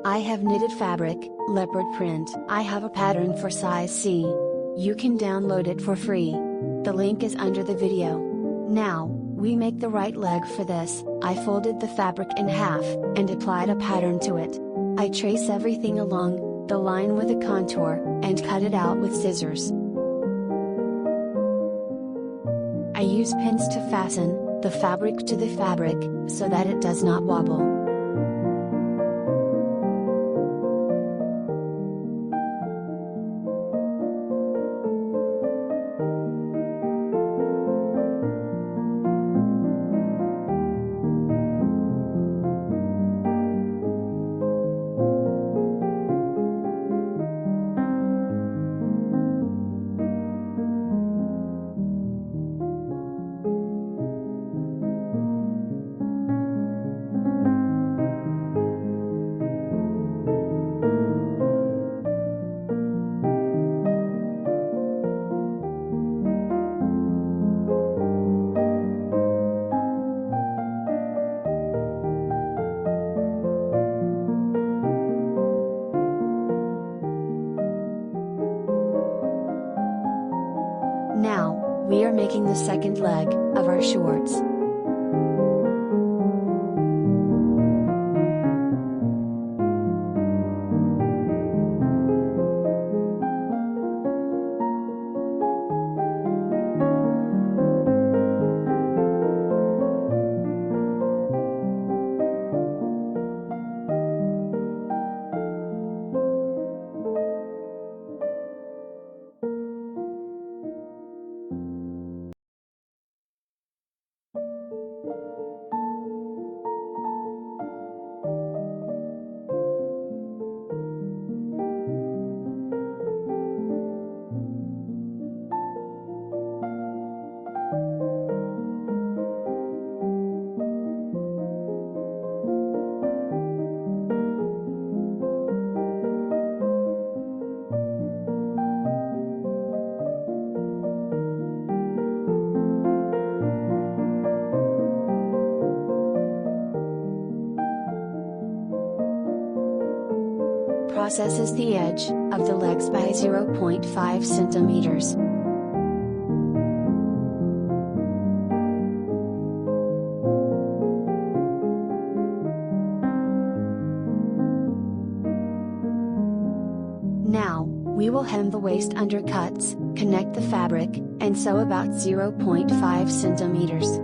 I have knitted fabric, leopard print. I have a pattern for size C. You can download it for free. The link is under the video. Now, we make the right leg for this. I folded the fabric in half, and applied a pattern to it. I trace everything along the line with a contour, and cut it out with scissors. I use pins to fasten the fabric to the fabric, so that it does not wobble. Now, we are making the second leg of our shorts. Processes the edge of the legs by 0.5 centimeters. Now, we will hem the waist undercuts, connect the fabric, and sew about 0.5 centimeters.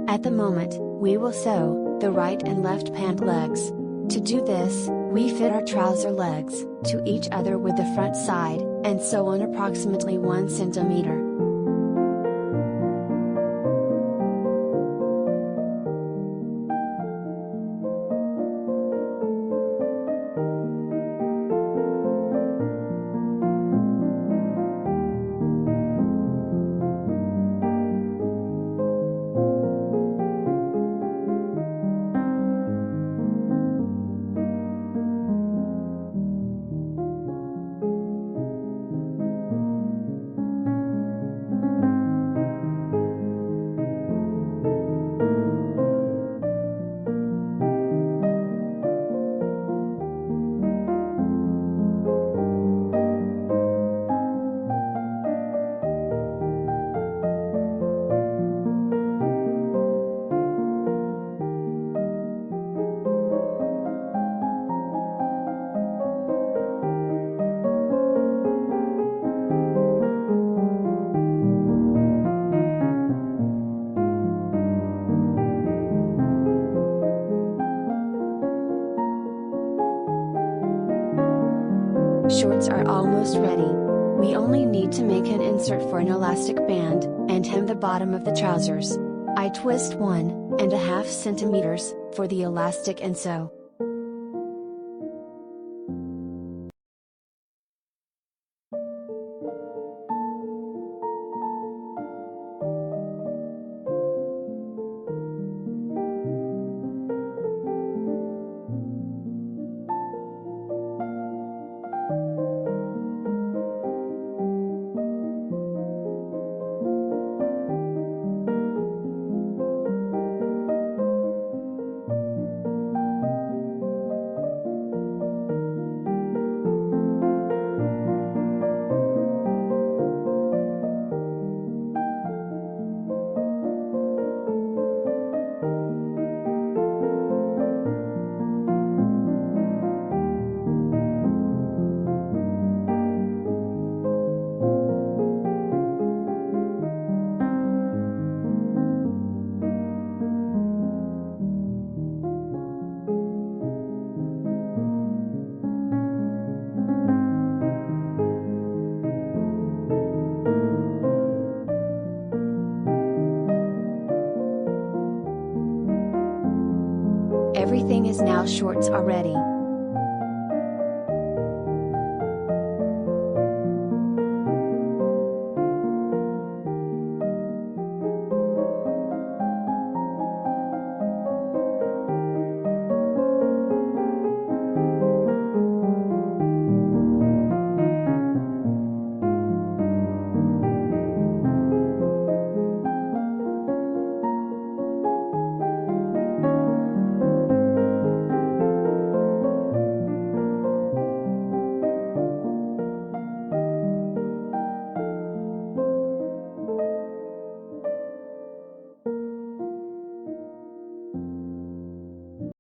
At the moment, we will sew the right and left pant legs. To do this, we fit our trouser legs to each other with the front side, and sew on approximately 1 centimeter. Shorts are almost ready. We only need to make an insert for an elastic band, and hem the bottom of the trousers. I twist 1.5 centimeters, for the elastic and sew. Everything is now shorts are ready.